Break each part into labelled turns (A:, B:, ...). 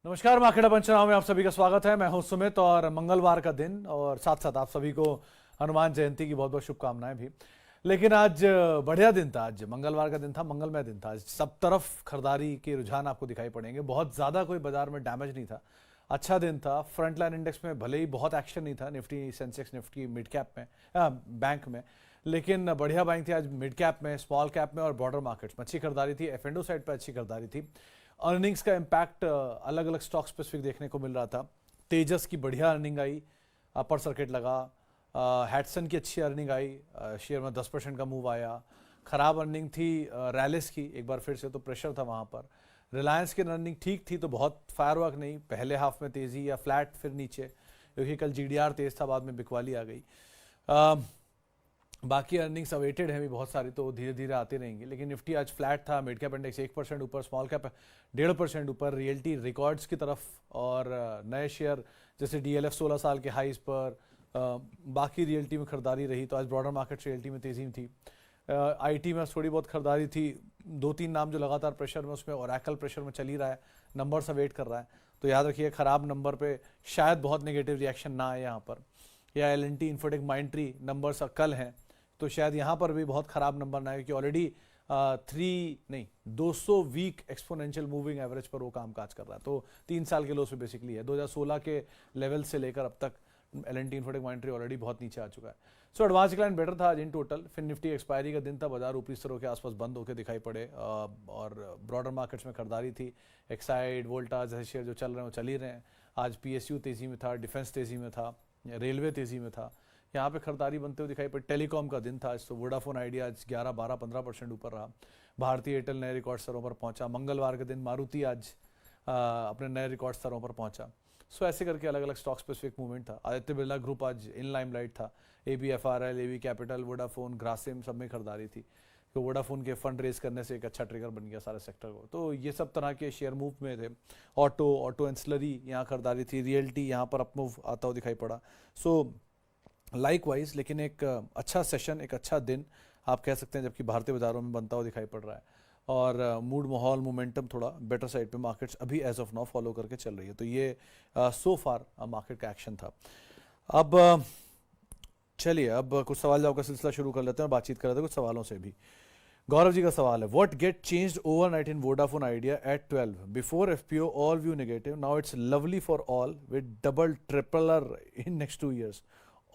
A: नमस्कार, मार्केट पंचनामा में आप सभी का स्वागत है। मैं हूं सुमित और मंगलवार का दिन और साथ साथ आप सभी को हनुमान जयंती की बहुत बहुत शुभकामनाएं भी। लेकिन आज बढ़िया दिन था, आज मंगलवार का दिन था, मंगलमय दिन था। आज सब तरफ खरीदारी के रुझान आपको दिखाई पड़ेंगे। बहुत ज़्यादा कोई बाजार में डैमेज नहीं था, अच्छा दिन था। फ्रंट लाइन इंडेक्स में भले ही बहुत एक्शन नहीं था, Nifty Sensex Nifty mid cap में बैंक में, लेकिन बढ़िया बाइंग थी आज मिड कैप में, स्मॉल कैप में और बॉर्डर मार्केट्स में अच्छी खरीदारी थी। एफ एंडो साइड पर अच्छी खरीदारी थी। अर्निंग्स का इम्पैक्ट अलग अलग स्टॉक स्पेसिफिक देखने को मिल रहा था। तेजस की बढ़िया अर्निंग आई, अपर सर्किट लगा। हैटसन की अच्छी अर्निंग आई, शेयर में 10% का मूव आया। खराब अर्निंग थी रैलिस की, एक बार फिर से तो प्रेशर था वहाँ पर। रिलायंस की अर्निंग ठीक थी, तो बहुत फायरवर्क नहीं, पहले हाफ में तेज़ी या फ्लैट फिर नीचे, क्योंकि कल जीडीआर तेज था, बाद में बिकवाली आ गई। बाकी अर्निंग्स अवेटेड हैं भी बहुत सारी, तो धीरे धीरे आते रहेंगे। लेकिन निफ्टी आज फ्लैट था, मिड कैप इंडेक्स 1% ऊपर, स्मॉल कैप 1.5% ऊपर, रियल्टी रिकॉर्ड्स की तरफ। और नए शेयर जैसे डीएलएफ 16 साल के हाइस पर, बाकी रियल्टी में खरीदारी रही। तो आज ब्रॉडर मार्केट रियल्टी में तेजी थी। आईटी में थोड़ी बहुत खरीदारी थी। 2-3 नाम जो लगातार प्रेशर में, उसमें ओरेकल प्रेशर में चल ही रहा है, नंबर्स अवेट कर रहा है। तो याद रखिए, खराब नंबर पे शायद बहुत नेगेटिव रिएक्शन ना आए यहाँ पर। या एल&टी, इन्फोटेक, माइंट्री नंबर्स कल हैं, तो शायद यहाँ पर भी बहुत खराब नंबर ना आए, क्योंकि already 200 week exponential moving average पर वो कामकाज कर रहा है। तो 3 साल के लो से बेसिकली है, 2016 के लेवल से लेकर अब तक एल&टी, इन्फोटेक, माइंट्री ऑलरेडी बहुत नीचे आ चुका है। सो एडवांस डिक्लाइन बेटर था आज इन टोटल। फिर निफ्टी एक्सपायरी का दिन था, बाजार ऊपरी स्तरों के आसपास बंद होकर दिखाई पड़े। और ब्रॉडर मार्केट्स में खरीदारी थी। एक्साइड, वोल्टा जैसे शेयर जो चल रहे हैं वो चल ही रहे हैं। आज पीएसयू तेजी में था, डिफेंस तेजी में था, रेलवे तेजी में था, यहाँ पे खरीदारी बनते हुए दिखाई पड़ी। टेलीकॉम का दिन था आज, तो वोडाफोन आइडिया आज 11, 12, 15% ऊपर रहा। भारतीय एयरटेल नए रिकॉर्ड स्तरों पर पहुंचा। मंगलवार के दिन मारुति आज अपने नए रिकॉर्ड स्तरों पर पहुंचा। सो ऐसे करके अलग अलग स्टॉक स्पेसिफिक मूवमेंट था। आदित्य बिरला ग्रुप आज इन लाइमलाइट था। ABFRL, AB capital, Vodafone, Grasim सब में खरीदारी थी। तो वोडाफोन के फंड रेज करने से एक अच्छा ट्रिगर बन गया सारे सेक्टर को। तो ये सब तरह के शेयर मूव में थे। ऑटो एंसिलरी यहाँ खरीदारी थी। रियल्टी यहाँ पर अप मूव आता हुआ दिखाई पड़ा। सो लाइकवाइज, लेकिन एक अच्छा सेशन, एक अच्छा दिन आप कह सकते हैं, जबकि भारतीय बाजारों में बनता हुआ दिखाई पड़ रहा है। और मूड, माहौल, मोमेंटम थोड़ा बेटर साइड पे मार्केट्स अभी एज ऑफ नाउ फॉलो करके चल रही है। तो ये सो फार मार्केट का एक्शन था। अब चलिए, अब कुछ सवाल जवाब का सिलसिला शुरू कर लेते हैं और बातचीत कर लेते हैं कुछ सवालों से भी। गौरव जी का सवाल है, what get changed overnight in Vodafone Idea at 12 before FPO all view negative, now it's lovely for all with double tripler in next 2 years,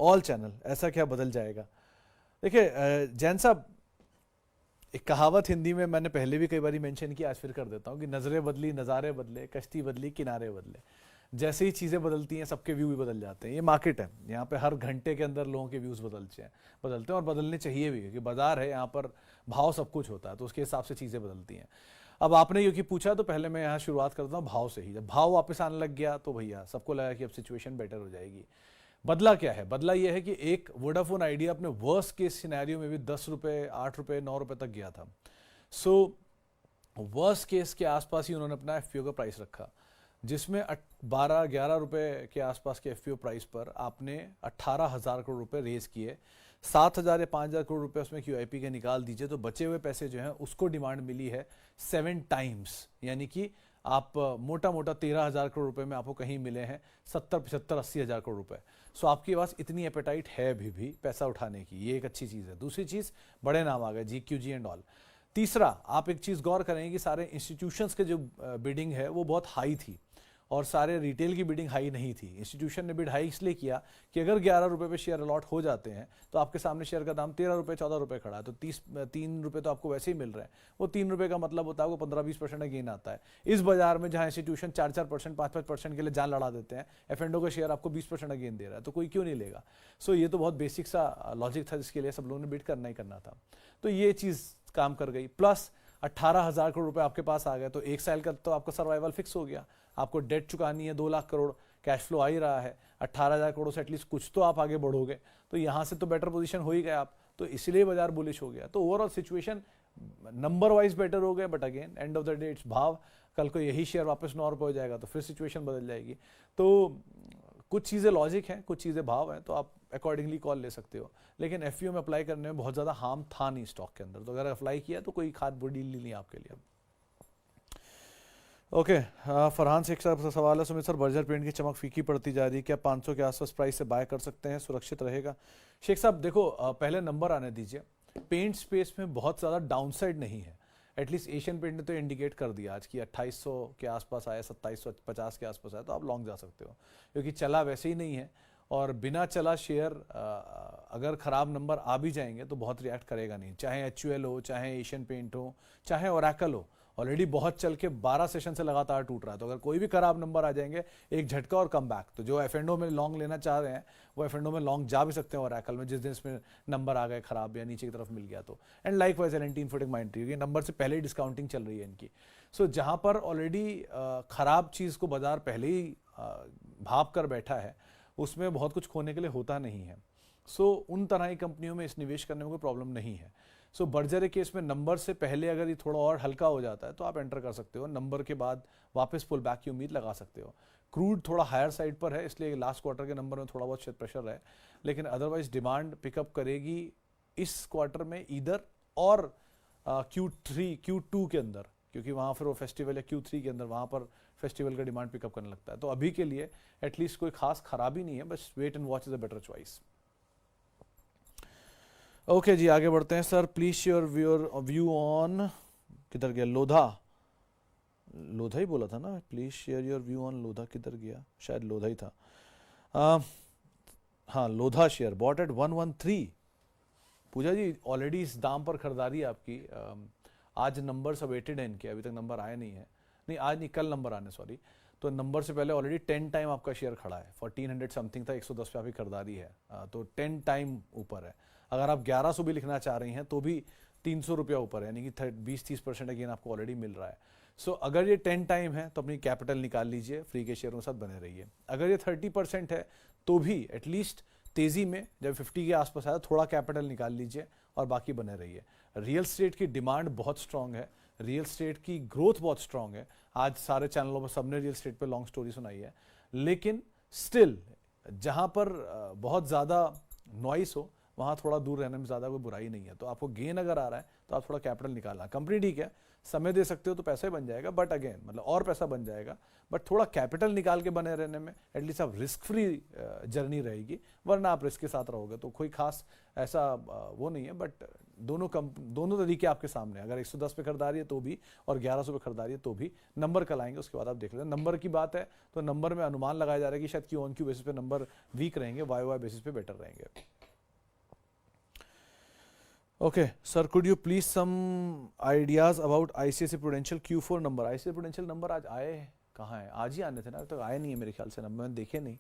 A: all channel, ऐसा क्या बदल जाएगा? देखिए जैन साहब, एक कहावत हिंदी में मैंने पहले भी कई बार मेंशन की, आज फिर कर देता हूँ कि नजरें बदली नज़ारे बदले, कश्ती बदली किनारे बदले। जैसे ही चीज़ें बदलती हैं, सबके व्यू भी बदल जाते हैं। ये मार्केट है, यहाँ पे हर घंटे के अंदर लोगों के व्यूज़ बदलते हैं और बदलने चाहिए भी, क्योंकि बाजार है, यहाँ पर भाव सब कुछ होता है, तो उसके हिसाब से चीज़ें बदलती हैं। अब आपने क्योंकि पूछा, तो पहले मैं यहाँ शुरुआत करता हूँ भाव से ही। जब भाव वापस आने लग गया तो भैया सबको लगा कि अब सिचुएशन बेटर हो जाएगी। बदला क्या है? बदला यह है कि एक वोडाफोन आइडिया अपने वर्स्ट केस सिनेरियो में भी 10 रुपये, 8 रुपये, 9 रुपये तक गया था। सो वर्स्ट केस के आसपास ही उन्होंने अपना एफपीओ का प्राइस रखा, जिसमें 12-11 रुपये के आसपास के एफपीओ प्राइस पर आपने 18,000 करोड़ रुपए रेज किए। 7,000 या 5,000 करोड़ रुपए उसमें क्यूआईपी के निकाल दीजिए, तो बचे हुए पैसे जो हैं उसको डिमांड मिली है 7 टाइम्स, यानी कि आप मोटा मोटा 13,000 करोड़ रुपए में आपको कहीं मिले हैं 70, 75, 80,000 करोड़ रुपए। सो आपके पास इतनी एपेटाइट है भी पैसा उठाने की, ये एक अच्छी चीज़ है। दूसरी चीज़, बड़े नाम आ गए, जीक्यूजी एंड ऑल। तीसरा, आप एक चीज़ गौर करेंगे कि सारे इंस्टीट्यूशंस के जो बिडिंग है वो बहुत हाई थी, और सारे रिटेल की बिडिंग हाई नहीं थी। इंस्टीट्यूशन ने बिड हाई इसलिए किया कि अगर 11 रुपये पे शेयर अलॉट हो जाते हैं तो आपके सामने शेयर का दाम 13 रुपये, 14 रुपये खड़ा है, तो 3 रुपये तो आपको वैसे ही मिल रहे हैं। वो 3 रुपये का मतलब होता है आपको 15-20% का गेन आता है। इस बाजार में जहाँ इंस्टीट्यूशन 4-4%, 5-5% के लिए जान लड़ा देते हैं, एफ&ओ का शेयर आपको 20% का गेन दे रहा है, तो कोई क्यों नहीं लेगा? सो ये तो बहुत बेसिक सा लॉजिक था, जिसके लिए सब लोगों ने बिड करना ही करना था। तो ये चीज़ काम कर गई। प्लस 18,000 करोड़ रुपए आपके पास आ गए, तो 1 साल का तो आपका सर्वाइवल फिक्स हो गया। आपको डेट चुकानी है 2 लाख करोड़, कैश फ्लो आ ही रहा है, 18,000 करोड़ से एटलीस्ट कुछ तो आप आगे बढ़ोगे, तो यहाँ से तो बेटर पोजीशन हो ही गए आप, तो इसलिए बाजार बुलिश हो गया। तो overall situation number wise better हो गए, but again end of the day it's भाव। कल को यही शेयर वापस 9 रुपये हो जाएगा तो फिर सिचुएशन बदल जाएगी। तो कुछ चीज़ें लॉजिक हैं, कुछ चीज़ें भाव हैं, तो आप अकॉर्डिंगली कॉल ले सकते हो। लेकिन एफपीओ में अप्लाई करने में बहुत ज़्यादा हार्म था नहीं स्टॉक के अंदर, तो अगर अप्लाई किया तो कोई खाद बुरी डील नहीं आपके लिए। ओके फरहान शेख साहब का सवाल है, सुमित सर बर्जर पेंट की चमक फीकी पड़ती जा रही है, क्या 500 के आसपास प्राइस से बाय कर सकते हैं, सुरक्षित रहेगा? शेख साहब देखो, पहले नंबर आने दीजिए। पेंट स्पेस में बहुत ज़्यादा डाउनसाइड नहीं है। एटलीस्ट एशियन पेंट ने तो इंडिकेट कर दिया आज कि 2800 के आसपास आया, 2750 के आसपास आया, तो आप लॉन्ग जा सकते हो, क्योंकि चला वैसे ही नहीं है। और बिना चला शेयर अगर ख़राब नंबर आ भी जाएंगे तो बहुत रिएक्ट करेगा नहीं, चाहे एचयूएल हो, चाहे एशियन पेंट हो, चाहे ओरेकल हो। ऑलरेडी बहुत चल के 12 सेशन से लगातार टूट रहा है, तो अगर कोई भी खराब नंबर आ जाएंगे, एक झटका और कम बैक, तो जो एफ में लॉन्ग लेना चाह रहे हैं वो एफ में लॉन्ग जा भी सकते हैं ओरेकल में, जिस दिन इसमें नंबर आ गए खराब या नीचे की तरफ मिल गया तो। And like wise L&T infotech Mindtree, ये नंबर से पहले ही डिस्काउंटिंग चल रही है इनकी। सो जहाँ पर ऑलरेडी खराब चीज़ को बाजार पहले ही भाप कर बैठा है, उसमें बहुत कुछ खोने के लिए होता नहीं है। सो उन तरह की कंपनियों में इस निवेश करने में कोई प्रॉब्लम नहीं है। सो बर्जर के केस में नंबर से पहले अगर ये थोड़ा और हल्का हो जाता है तो आप एंटर कर सकते हो, नंबर के बाद वापस पुल बैक की उम्मीद लगा सकते हो। क्रूड थोड़ा हायर साइड पर है, इसलिए लास्ट क्वार्टर के नंबर में थोड़ा बहुत शायद प्रेशर है, लेकिन अदरवाइज डिमांड पिकअप करेगी इस क्वार्टर में इधर और Q2 के अंदर, क्योंकि वहाँ फिर वो फेस्टिवल या Q3 के अंदर वहाँ पर फेस्टिवल का डिमांड पिकअप करने लगता है। तो अभी के लिए एटलीस्ट कोई खास खराबी नहीं है, बस wait and watch is a better choice. Okay ji, आगे बढ़ते हैं। Sir please share view on, किधर गया लोधा, लोधा ही बोला था ना, please share your view on Lodha, किधर गया, शायद लोधा ही था। हाँ, Lodha share bought at 113। Pooja ji already इस दाम पर खरीदारी है आपकी। आज नंबर अवेटेड है इनके, अभी तक नंबर आए नहीं है, नहीं आज नहीं, कल नंबर आने, सॉरी। तो नंबर से पहले ऑलरेडी 10 टाइम आपका शेयर खड़ा है, 1400 समथिंग था, 110 पे आपकी खरीदारी है, तो 10 टाइम ऊपर है। अगर आप 1100 भी लिखना चाह रही हैं तो भी 300 रुपया ऊपर है, यानी कि 20-30% अगेन आपको ऑलरेडी मिल रहा है। सो अगर ये 10 टाइम है तो अपनी कैपिटल निकाल लीजिए, फ्री के शेयरों के साथ बने रहिए। अगर ये 30% है तो भी एटलीस्ट तेजी में जब 50 के आसपास आया थोड़ा कैपिटल निकाल लीजिए और बाकी बने रहिए। रियल स्टेट की डिमांड बहुत स्ट्रांग है, रियल स्टेट की ग्रोथ बहुत स्ट्रांग है। आज सारे चैनलों पर सबने रियल स्टेट पे लॉन्ग स्टोरी सुनाई है, लेकिन स्टिल जहां पर बहुत ज़्यादा नॉइस हो वहाँ थोड़ा दूर रहने में ज़्यादा कोई बुराई नहीं है। तो आपको गेन अगर आ रहा है तो आप थोड़ा कैपिटल निकालना, कंपनी ठीक है, समय दे सकते हो तो पैसा ही बन जाएगा, बट अगेन मतलब और पैसा बन जाएगा, बट थोड़ा कैपिटल निकाल के बने रहने में एटलीस्ट आप रिस्क फ्री जर्नी रहेगी, वरना आप रिस्क के साथ रहोगे तो कोई खास ऐसा वो नहीं है। बट दोनों तरीके आपके सामने, अगर 110 पे खरीदारी है तो भी और 1100 पे खरीदारी है तो भी, नंबर कल आएंगे उसके बाद आप देख लेते। नंबर की बात है तो नंबर में अनुमान लगाया जा रहा है कि शायद Q-on-Q बेसिस पे नंबर वीक रहेंगे, Y-o-Y बेसिस पे बेटर रहेंगे। Okay sir, could you please some ideas about ICICI prudential Q4 number? ICICI prudential number आज आए कहाँ है, आज ही आने थे ना, अभी तक आए नहीं है मेरे ख्याल से, नंबर मैंने देखे नहीं,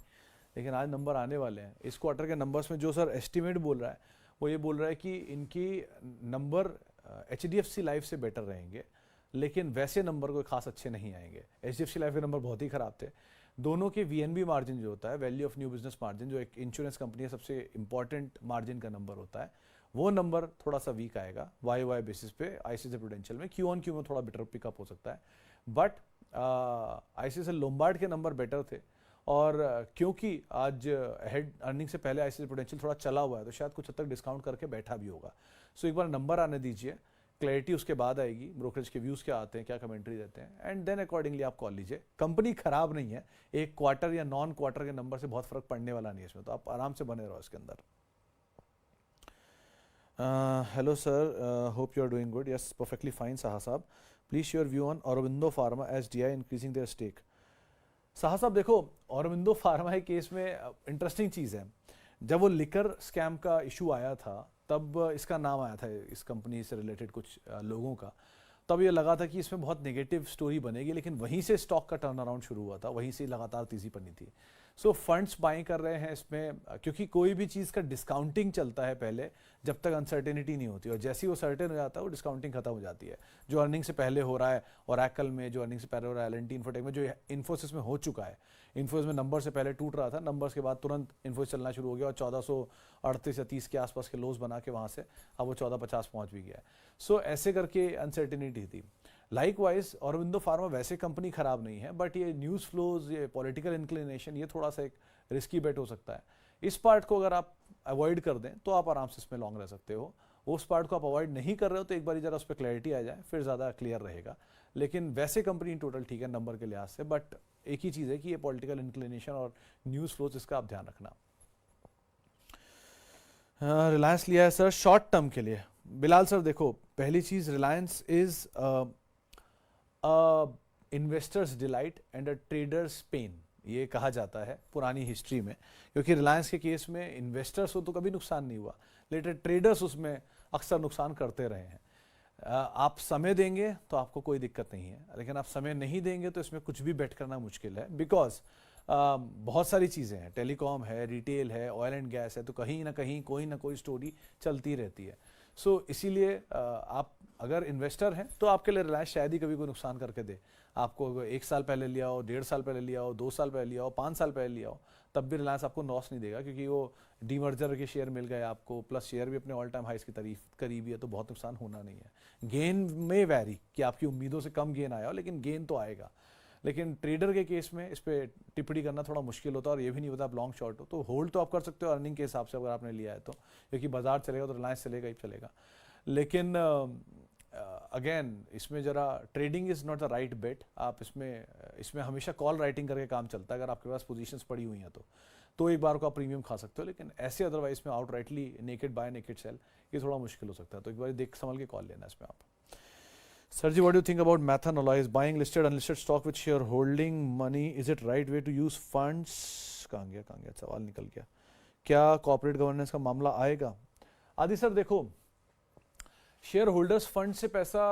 A: लेकिन आज नंबर आने वाले हैं। इस क्वार्टर के नंबर्स में जो सर एस्टिमेट बोल रहा है वो ये बोल रहा है कि इनकी नंबर HDFC लाइफ से बेटर रहेंगे, लेकिन वैसे नंबर कोई खास अच्छे नहीं आएंगे। HDFC लाइफ के नंबर बहुत ही खराब थे। दोनों के VNB मार्जिन जो होता है, value of new business margin, जो एक इंश्योरेंस कंपनी है सबसे इंपॉर्टेंट मार्जिन का नंबर होता है, वो नंबर थोड़ा सा वीक आएगा Y-o-Y बेसिस पे ICICI प्रूडेंशियल में। Q-on-Q में थोड़ा बेटर पिकअप हो सकता है, बट ICICI लोम्बार्ड के नंबर बेटर थे, और क्योंकि आज हेड अर्निंग से पहले ICICI प्रूडेंशियल थोड़ा चला हुआ है तो शायद कुछ हद तक डिस्काउंट करके बैठा भी होगा। सो एक बार नंबर आने दीजिए, क्लैरिटी उसके बाद आएगी, ब्रोकरेज के व्यूज़ क्या आते हैं, क्या कमेंट्री देते हैं, एंड देन अकॉर्डिंगली आप कॉल लीजिए। कंपनी खराब नहीं है, एक क्वार्टर या नॉन क्वार्टर के नंबर से बहुत फर्क पड़ने वाला नहीं है इसमें, तो आप आराम से बने रहो इसके अंदर। Hello sir, hope you are doing good. Yes, perfectly fine Saha sahab. Please share view on Aurobindo Pharma as DI increasing their stake. Saha sahab देखो, औरोबिंदो फार्मा के केस में इंटरेस्टिंग चीज़ है, जब वो लिकर स्कैम का इशू आया था तब इसका नाम आया था इस कंपनी से रिलेटेड कुछ लोगों का, तब ये लगा था कि इसमें बहुत नेगेटिव स्टोरी बनेगी, लेकिन वहीं से स्टॉक का टर्न अराउंड शुरू हुआ था, वहीं से लगातार तेजी बनी थी। सो फंड्स बाइंग कर रहे हैं इसमें, क्योंकि कोई भी चीज़ का डिस्काउंटिंग चलता है पहले जब तक अनसर्टेनिटी नहीं होती, और जैसे ही वो सर्टेन हो जाता है वो डिस्काउंटिंग खत्म हो जाती है। जो अर्निंग से पहले हो रहा है ओरेकल में, जो अर्निंग से पहले हो रहा है L&T इन्फोटेक में, जो इन्फोसिस में हो चुका है, इन्फोसिस में नंबर से पहले टूट रहा था, नंबर्स के बाद तुरंत इन्फोसिस चलना शुरू हो गया और 1438 या 30 के आसपास के लोज बना के वहाँ से अब वो 1450 पहुँच भी गया है। सो ऐसे करके अनसर्टेनिटी थी। लाइकवाइज औरोबिंदो फार्मा वैसे कंपनी खराब नहीं है, बट ये न्यूज़ फ्लोज, ये पॉलिटिकल इंक्लिनेशन, ये थोड़ा सा एक रिस्की बेट हो सकता है। इस पार्ट को अगर आप अवॉइड कर दें तो आप आराम से इसमें लॉन्ग रह सकते हो। उस पार्ट को आप अवॉइड नहीं कर रहे हो तो एक बार जरा उस पर क्लैरिटी आ जाए, फिर ज़्यादा क्लियर रहेगा। लेकिन वैसे कंपनी इन टोटल ठीक है नंबर के लिहाज से, बट एक ही चीज़ है कि ये पॉलिटिकल इंक्लिनेशन और न्यूज़ फ्लोज, इसका आप ध्यान रखना। रिलायंस लिया है सर शॉर्ट टर्म के लिए। बिलाल सर देखो, पहली चीज़, Reliance is investors delight and a traders pain, ये कहा जाता है पुरानी हिस्ट्री में, क्योंकि रिलायंस के केस में इन्वेस्टर्स हो तो कभी नुकसान नहीं हुआ, लेकिन ट्रेडर्स उसमें अक्सर नुकसान करते रहे हैं। आप समय देंगे तो आपको कोई दिक्कत नहीं है, लेकिन आप समय नहीं देंगे तो इसमें कुछ भी बेट करना मुश्किल है, बिकॉज बहुत सारी चीज़ें हैं, टेलीकॉम है, रिटेल है, ऑयल एंड गैस है, तो कहीं ना कहीं कोई ना कोई स्टोरी चलती रहती है। सो इसीलिए आप अगर इन्वेस्टर हैं तो आपके लिए रिलायंस शायद ही कभी कोई नुकसान करके दे। आपको 1 साल पहले लिया हो, 1.5 साल पहले लिया हो, 2 साल पहले लिया हो, 5 साल पहले लिया हो, तब भी रिलायंस आपको लॉस नहीं देगा, क्योंकि वो डीमर्जर के शेयर मिल गए आपको, प्लस शेयर भी अपने ऑल टाइम हाइस की करीबी है, तो बहुत नुकसान होना नहीं है। गेन में वैरी कि आपकी उम्मीदों से कम गेन आया हो, लेकिन गेन तो आएगा। लेकिन ट्रेडर के केस में इस पर टिप्पणी करना थोड़ा मुश्किल होता है, और ये भी नहीं पता आप लॉन्ग शॉर्ट हो, तो होल्ड तो आप कर सकते हो अर्निंग के हिसाब से अगर आपने लिया है तो, क्योंकि बाजार चलेगा तो रिलायंस चलेगा ही चलेगा। लेकिन अगेन इसमें जरा trading is not the right bet. आप इसमें हमेशा कॉल राइटिंग करके काम चलता है। अगर आपके पास पोजीशंस पड़ी हुई हैं तो एक बार को आप प्रीमियम खा सकते हो, लेकिन ऐसे अदरवाइज में outrightly naked buy naked sell ये थोड़ा मुश्किल हो सकता है, तो एक बार देख संभल के कॉल लेना इसमें आप। Sir ji, what do you think about Mathon Alloys buying listed unlisted stock with shareholding money? Is it right way to use funds? कहाँ गया सवाल निकल गया। क्या कॉर्पोरेट गवर्नेंस का मामला आएगा? आदि सर देखो, शेयर होल्डर्स फंड से पैसा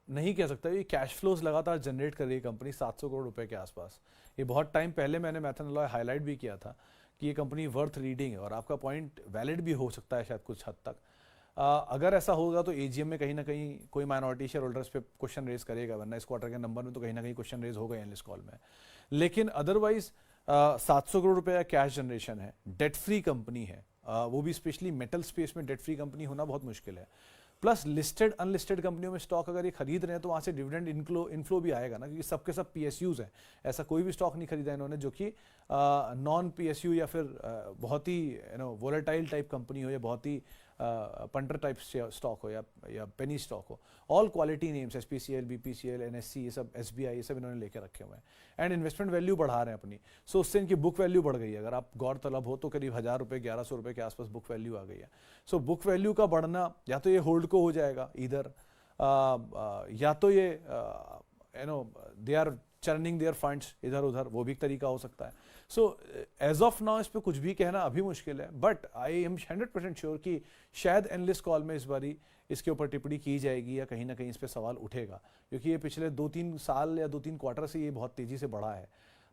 A: नहीं कह सकता, ये कैश फ्लोज लगातार जनरेट कर रही है कंपनी 700 करोड़ रुपए के आसपास। ये बहुत टाइम पहले मैंने मैथन अलॉय हाईलाइट भी किया था कि ये कंपनी वर्थ रीडिंग है, और आपका पॉइंट वैलिड भी हो सकता है शायद कुछ हद तक। अगर ऐसा होगा तो एजीएम में कहीं ना कहीं कोई माइनॉरिटी शेयर होल्डर्स पे क्वेश्चन रेज करेगा, वरना इस क्वार्टर के नंबर में तो कहीं ना कहीं क्वेश्चन रेज होगा एनालिस्ट कॉल में। लेकिन अदरवाइज 700 करोड़ रुपए का कैश जनरेशन है, डेट फ्री कंपनी है, वो भी स्पेशली मेटल स्पेस में डेट फ्री कंपनी होना बहुत मुश्किल है। प्लस लिस्टेड अनलिस्टेड कंपनियों में स्टॉक अगर ये खरीद रहे हैं तो वहाँ से डिविडेंड इनफ्लो भी आएगा ना, क्योंकि सबके सब पीएसयूज हैं। ऐसा कोई भी स्टॉक नहीं खरीदा इन्होंने जो कि नॉन पीएसयू या फिर बहुत ही वोलेटाइल टाइप कंपनी हो, या बहुत ही पंटर टाइप स्टॉक हो, या पेनी स्टॉक हो। All quality names, SPCL, BPCL, NSC, ये सब, एसबीआई, ये सब इन्होंने लेके रखे हुए हैं, एंड इन्वेस्टमेंट वैल्यू बढ़ा रहे हैं अपनी। सो उससे इनकी बुक वैल्यू बढ़ गई है। अगर आप गौरतलब हो तो करीब 1000 रुपये 1100 रुपये के आसपास बुक वैल्यू आ गई है। सो बुक वैल्यू का बढ़ना या तो ये होल्ड को हो जाएगा इधर, या तो ये they are churning their funds इधर उधर, वो भी एक तरीका हो सकता है। सो एज ऑफ नाउ इस पे कुछ भी कहना अभी मुश्किल है, बट आई एम 100% श्योर कि शायद एनालिस्ट कॉल में इस बारी इसके ऊपर टिप्पणी की जाएगी, या कहीं ना कहीं इस पे सवाल उठेगा, क्योंकि ये पिछले 2-3 साल या 2-3 क्वार्टर से ये बहुत तेजी से बढ़ा है।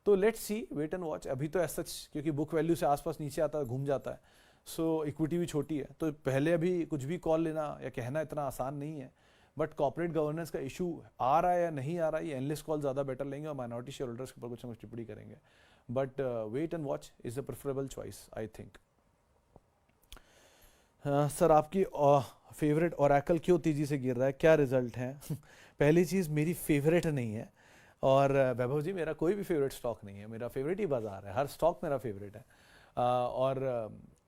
A: तो let's see, wait and watch. अभी तो ऐसा, क्योंकि बुक वैल्यू से आसपास नीचे आता है, घूम जाता है, सो इक्विटी भी छोटी है, तो पहले अभी कुछ भी कॉल लेना या कहना इतना आसान नहीं है। बट कॉर्पोरेट गवर्नेंस का इशू आ रहा है या नहीं आ रहा है, ये एनालिस्ट कॉल ज़्यादा बेटर लेंगे और माइनॉरिटी शेयर होल्डर्स के ऊपर कुछ ना कुछ टिप्पणी करेंगे। But wait and watch is the preferable choice, I think. Sir आपकी फेवरेट ओरेकल क्यों तेजी से गिर रहा है, क्या रिजल्ट है? पहली चीज़, मेरी फेवरेट नहीं है, और वैभव जी मेरा कोई भी फेवरेट स्टॉक नहीं है, मेरा फेवरेट ही बाजार है, हर स्टॉक मेरा फेवरेट है। और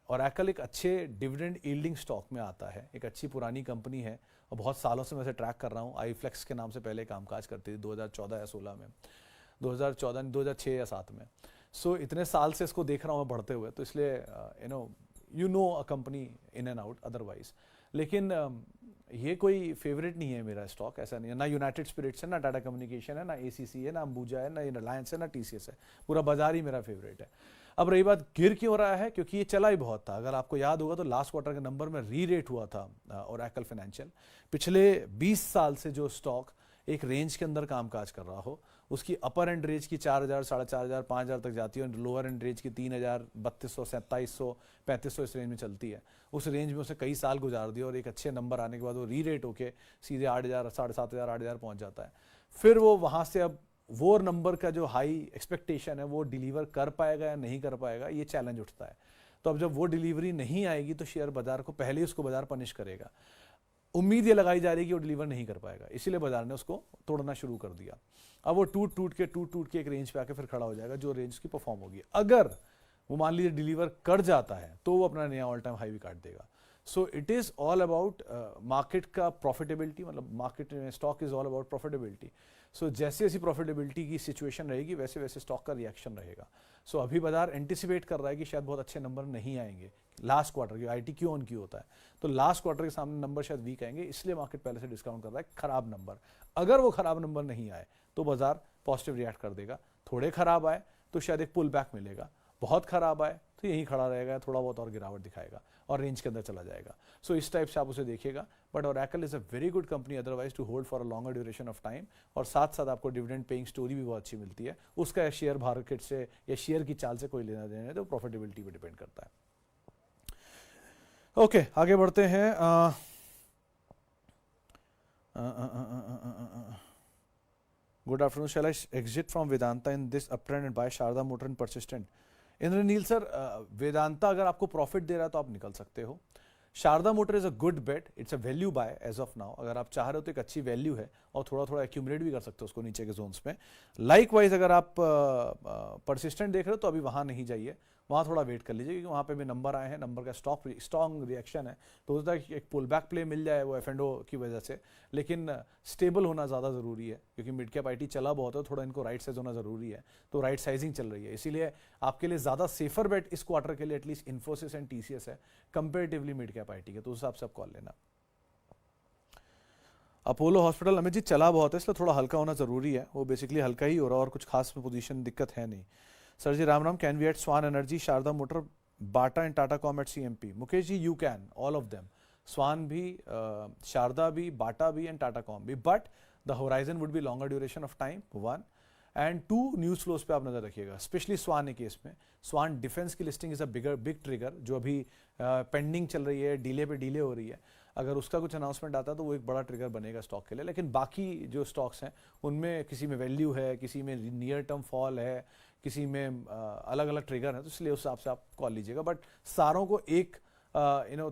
A: ओरेकल एक अच्छे डिविडेंड यील्डिंग स्टॉक में आता है, एक अच्छी पुरानी कंपनी है, और बहुत सालों से मैं इसे ट्रैक कर रहा हूँ। आईफ्लेक्स के नाम से पहले कामकाज करती थी 2014 या 16 में, 2006 या 7 में। सो इतने साल से इसको देख रहा हूँ मैं बढ़ते हुए, तो इसलिए you know a company in and out otherwise. लेकिन ये कोई फेवरेट नहीं है मेरा स्टॉक, ऐसा नहीं है। ना यूनाइटेड स्पिरिट्स है, ना टाटा कम्युनिकेशन है, ना एसीसी है, ना अंबुजा है, ना रिलायंस है, ना टीसीएस है, पूरा बाजार ही मेरा फेवरेट है। अब रही बात गिर क्यों रहा है, क्योंकि ये चला ही बहुत था। अगर आपको याद होगा तो लास्ट क्वार्टर के नंबर में री रेट हुआ था ओरेकल फाइनेंशियल। पिछले 20 साल से जो स्टॉक एक रेंज के अंदर कामकाज कर रहा हो, उसकी अपर एंड रेंज की 4000, 4500, 5000 तक जाती है, और लोअर एंड रेंज की 3000, 3200, 2700, 3500 इस रेंज में चलती है। उस रेंज में उसे कई साल गुजार दिए, और एक अच्छे नंबर आने के बाद वो री रेट होके सीधे 8000, 7500, 8000 पहुंच जाता है। फिर वो वहाँ से अब वो नंबर का जो हाई एक्सपेक्टेशन है वो डिलीवर कर पाएगा या नहीं कर पाएगा, ये चैलेंज उठता है। तो अब जब वो डिलीवरी नहीं आएगी तो शेयर बाजार को पहले ही उसको बाजार पनिश करेगा। उम्मीद ये लगाई जा रही है कि वो डिलीवर नहीं कर पाएगा, इसीलिए बाजार ने उसको तोड़ना शुरू कर दिया। अब वो टूट टूट के एक रेंज पे आके फिर खड़ा हो जाएगा, जो रेंज की परफॉर्म होगी। अगर वो मान लीजिए डिलीवर कर जाता है तो वो अपना नया ऑल टाइम हाई भी काट देगा। So it is all about market का प्रॉफिटेबिलिटी, मतलब मार्केट में stock is all about profitability. So जैसे जैसी प्रॉफिटेबिलिटी की सिचुएशन रहेगी वैसे वैसे स्टॉक का रिएक्शन रहेगा। सो अभी बाजार एंटिसिपेट कर रहा है कि शायद बहुत अच्छे नंबर नहीं आएंगे लास्ट क्वार्टर के, आईटी क्यू ऑन क्यू होता है, तो लास्ट क्वार्टर के सामने नंबर शायद वीक आएंगे, इसलिए मार्केट पहले से डिस्काउंट कर रहा है खराब नंबर। अगर वो खराब नंबर नहीं आए तो बाजार पॉजिटिव रिएक्ट कर देगा, थोड़े खराब आए तो शायद एक पुल बैक मिलेगा, बहुत खराब आए तो यहीं खड़ा रहेगा, थोड़ा बहुत और गिरावट दिखाएगा और रेंज के अंदर चला जाएगा। सो इस टाइप से आप उसे देखिएगा। But Oracle is a very good company otherwise to hold for a longer duration of time, और साथ साथ आपको डिविडेंड पेइंग स्टोरी भी बहुत अच्छी मिलती है। उसका शेयर मार्केट से या शेयर की चाल से कोई लेना देना है, तो प्रॉफिटेबिलिटी पे डिपेंड करता है। ओके, आगे बढ़ते हैं। Good afternoon, shall I exit from Vedanta in this uptrend and buy Sharda motor in Persistent? Indranil sir, Vedanta अगर आपको प्रॉफिट दे रहा है तो आप निकल सकते हो। Sharda motor is a good bet, it's a value buy as of now. अगर आप चाह रहे हो तो एक अच्छी वैल्यू है और थोड़ा थोड़ा एक्यूमुलेट भी कर सकते हो उसको नीचे के जोन्स में। लाइक वाइज अगर आप परसिस्टेंट देख रहे हो तो अभी वहाँ नहीं जाइए, वहाँ थोड़ा वेट कर लीजिए, क्योंकि वहाँ पे भी नंबर आए हैं, नंबर का स्ट्रॉन्ग रिएक्शन है, तो हो सकता है एक पुल बैक प्ले मिल जाए वो F&O की वजह से, लेकिन स्टेबल होना ज़्यादा ज़रूरी है, क्योंकि मिड कैप आईटी चला बहुत है, थोड़ा इनको राइट साइज होना ज़रूरी है, तो राइट साइजिंग चल रही है। इसीलिए आपके लिए ज़्यादा सेफर बेट इस क्वार्टर के लिए एटलीस्ट इन्फोसिस एंड TCS है कंपेरेटिवली मिड कैप आईटी के, तो उस हिसाब से आप कॉल लेना। अपोलो हॉस्पिटल अमित जी चला बहुत है, इसलिए थोड़ा हल्का होना ज़रूरी है, वो बेसिकली हल्का ही हो रहा है और कुछ खास पोजीशन दिक्कत है नहीं। Sir ji Ram Ram, can we at Swan energy, Sharda motor, Bata and Tata Comm at CMP? Mukesh ji, you can, all of them, Swan भी, शारदा भी, बाटा भी एंड टाटा कॉम भी, but the horizon would be longer duration of time, 1 and 2 news flows पे आप नजर रखिएगा, specially Swan के case में। स्वान डिफेंस की listing is a big trigger, जो अभी पेंडिंग चल रही है, डिले पे डिले हो रही है। अगर उसका कुछ अनाउंसमेंट आता है तो वो एक बड़ा ट्रिगर बनेगा स्टॉक के लिए। लेकिन बाकी जो स्टॉक्स हैं उनमें किसी में वैल्यू है, किसी में नियर टर्म फॉल है, किसी में अलग अलग ट्रिगर है, तो इसलिए उस हिसाब से आप कॉल लीजिएगा। बट सारों को एक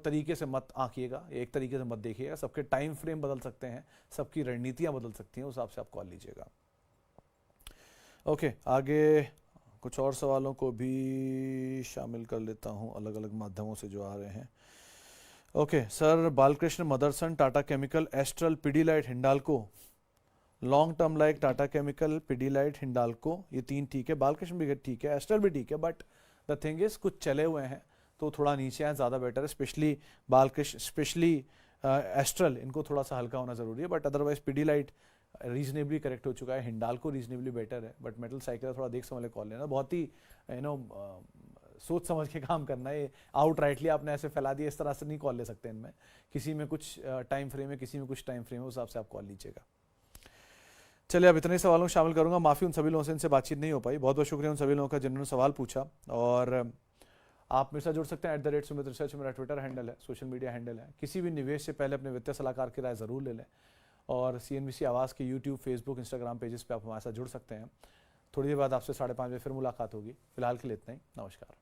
A: तरीके से मत आंकिएगा, एक तरीके से मत देखिएगा, सबके टाइम फ्रेम बदल सकते हैं, सबकी रणनीतियां बदल सकती हैं, उस हिसाब से आप कॉल लीजिएगा। ओके, आगे कुछ और सवालों को भी शामिल कर लेता हूं अलग अलग माध्यमों से जो आ रहे हैं। Okay sir, Balkrishna, Motherson, Tata chemical, astral, Pidilite, Hindalco, long term like Tata chemical, Pidilite, Hindalco, ये 3 ठीक है, बालकृष्ण भी ठीक है, एस्ट्रल भी ठीक है, बट द थिंग इज कुछ चले हुए हैं तो थोड़ा नीचे आए ज़्यादा बेटर है, स्पेशली बालकृष्ण, स्पेशली एस्ट्रल, इनको थोड़ा सा हल्का होना जरूरी है। But otherwise Pidilite reasonably correct हो चुका है, हिंडाल्को रीजनेबली बेटर है, बट मेटल साइकिल थोड़ा देख समझ कॉल लेना, बहुत ही सोच समझ के काम करना है। आउट राइटली आपने ऐसे फैला दिया, इस तरह से नहीं कॉल ले सकते इनमें, किसी में कुछ टाइम फ्रेम है, किसी में कुछ टाइम फ्रेम है, उस हिसाब से आप कॉल लीजिएगा। चलिए, अब इतने सवालों को शामिल करूंगा, माफ़ी उन सभी लोगों से इनसे बातचीत नहीं हो पाई, बहुत बहुत शुक्रिया उन सभी लोगों का जिन्होंने सवाल पूछा। और आप मेरे साथ जुड़ सकते हैं @सुमित रिसर्च, मेरा ट्विटर हैंडल है, सोशल मीडिया हैंडल है। किसी भी निवेश से पहले अपने वित्तीय सलाहकार की राय ज़रूर ले लें, और CNBC आवाज़ के YouTube, Facebook, Instagram पेजेस पे आप हमारे साथ जुड़ सकते हैं। थोड़ी देर बाद आपसे 5:30 बजे फिर मुलाकात होगी। फिलहाल के लिए इतना ही, नमस्कार।